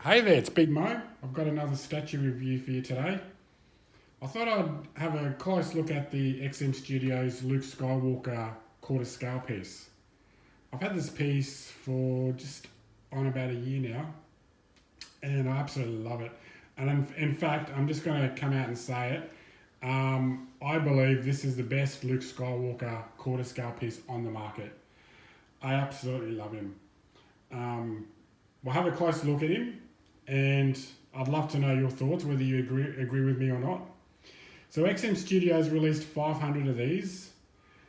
Hey there, it's Big Mo. I've got another statue review for you today. I thought I'd have a close look at the XM Studios Luke Skywalker quarter scale piece. I've had this piece for just on about a year now, and I absolutely love it. And in fact, I'm just going to come out and say it. I believe this is the best Luke Skywalker quarter scale piece on the market. I absolutely love him. Um, we'll have a close look at him, and I'd love to know your thoughts, whether you agree with me or not. So XM Studios released 500 of these.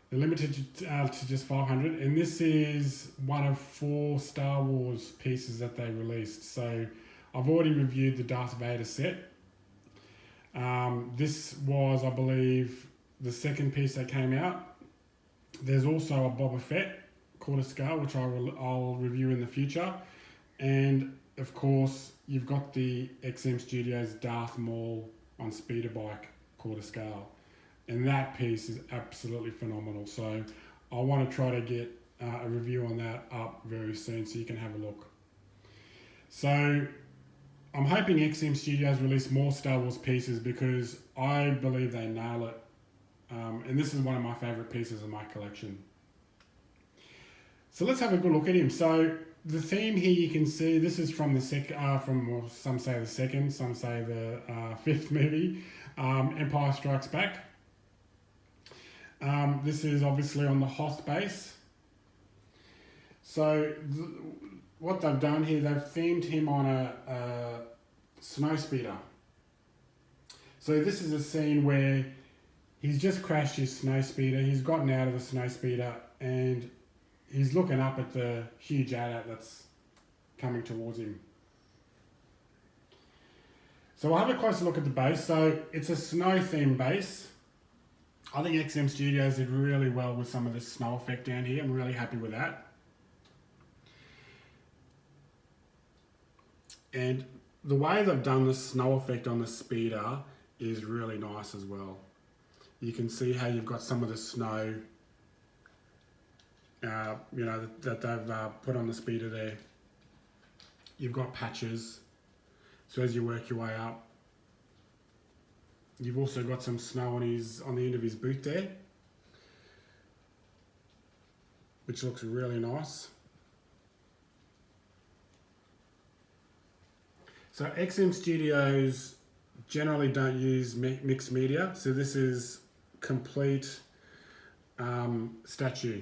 They're limited to just 500, and this is one of 4 Star Wars pieces that they released. So I've already reviewed the Darth Vader set. This was, I believe, the second piece that came out. There's also a Boba Fett quarter scale, which I'll review in the future. And of course, you've got the XM Studios Darth Maul on speeder bike quarter scale. And that piece is absolutely phenomenal. So I want to try to get a review on that up very soon so you can have a look. So I'm hoping XM Studios release more Star Wars pieces because I believe they nail it. And this is one of my favourite pieces in my collection. So let's have a good look at him. So the theme here, you can see this is from well, some say the second, some say the fifth movie, Empire Strikes Back. This is obviously on the Hoth base. So what they've done here, they've themed him on a snow speeder. So this is a scene where he's just crashed his snow speeder. He's gotten out of the snow speeder and he's looking up at the huge AT-AT that's coming towards him. So we'll have a closer look at the base. So it's a snow themed base. I think XM Studios did really well with some of the snow effect down here. I'm really happy with that. And the way they've done the snow effect on the speeder is really nice as well. You can see how you've got some of the snow that they've put on the speeder there. You've got patches, so as you work your way up, you've also got some snow on the end of his boot there, which looks really nice. So XM Studios generally don't use mixed media, so this is complete statue.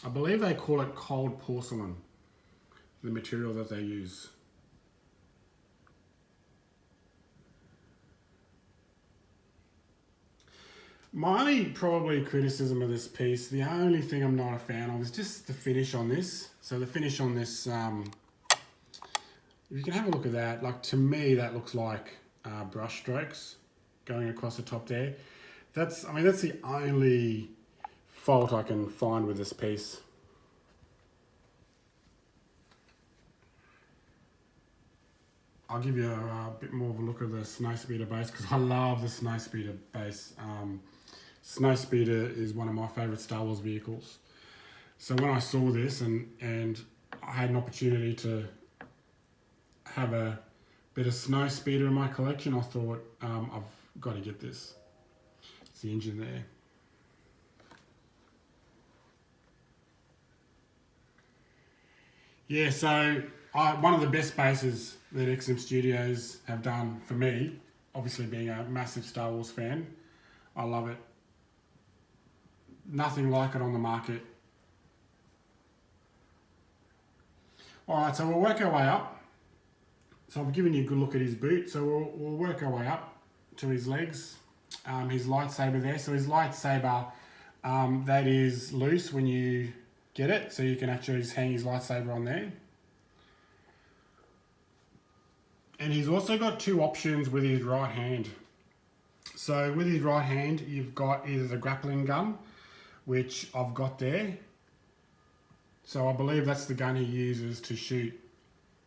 I believe they call it cold porcelain, the material that they use. My only probably criticism of this piece, the only thing I'm not a fan of is just the finish on this. So the finish on this, if you can have a look at that, like to me that looks like brush strokes going across the top there. That's the only fault I can find with this piece. I'll give you a bit more of a look at the Snowspeeder base because I love the Snowspeeder base. Snowspeeder is one of my favourite Star Wars vehicles. So when I saw this and I had an opportunity to have a bit of Snowspeeder in my collection, I thought I've got to get this. It's the engine there. Yeah, so one of the best bases that XM Studios have done for me, obviously being a massive Star Wars fan, I love it. Nothing like it on the market. Alright, so we'll work our way up. So I've given you a good look at his boot, so we'll work our way up to his legs. His lightsaber there, so his lightsaber, that is loose when you get it, so you can actually just hang his lightsaber on there. And he's also got 2 options with his right hand. So with his right hand, you've got either the grappling gun, which I've got there. So I believe that's the gun he uses to shoot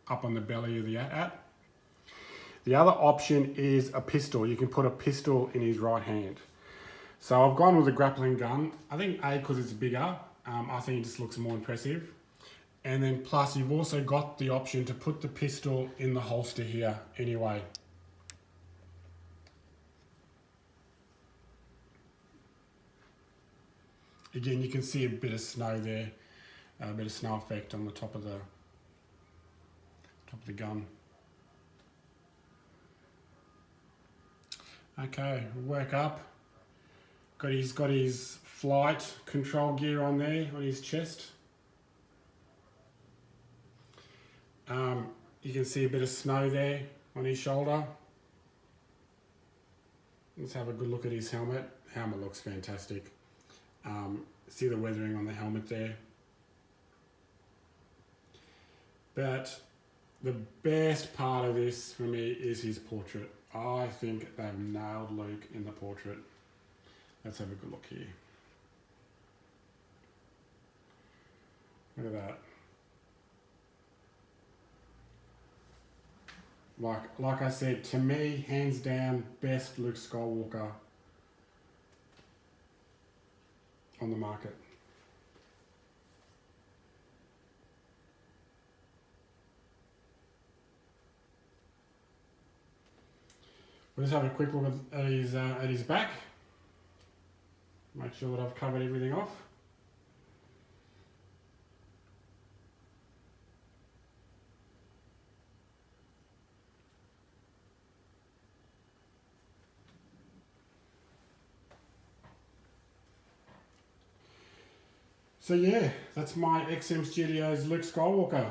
up on the belly of the AT-AT. The other option is a pistol. You can put a pistol in his right hand. So I've gone with a grappling gun. I think A, because it's bigger. I think it just looks more impressive. And then plus you've also got the option to put the pistol in the holster here anyway. Again, you can see a bit of snow there, a bit of snow effect on the top of the gun. Okay, work up. He's got his flight control gear on there on his chest. You can see a bit of snow there on his shoulder. Let's have a good look at his helmet. Helmet looks fantastic. See the weathering on the helmet there. But the best part of this for me is his portrait. I think they've nailed Luke in the portrait. Let's have a good look here. Look at that. Like I said, to me, hands down, best Luke Skywalker on the market. We'll just have a quick look at his back. Make sure that I've covered everything off. So yeah, that's my XM Studios Luke Skywalker.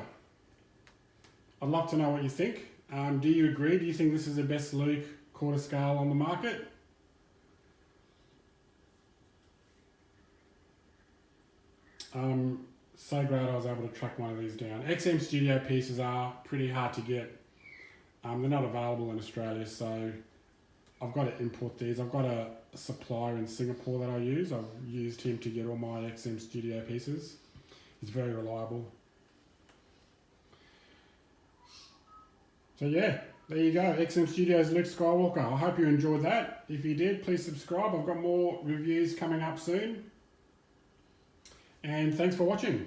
I'd love to know what you think. Do you agree? Do you think this is the best Luke quarter scale on the market? So glad I was able to track one of these down. XM Studio pieces are pretty hard to get. They're not available in Australia, so I've got to import these. I've got a supplier in Singapore that I use. I've used him to get all my XM Studio pieces. He's very reliable. So yeah, there you go. XM Studios Luke Skywalker. I hope you enjoyed that. If you did, please subscribe. I've got more reviews coming up soon. And thanks for watching.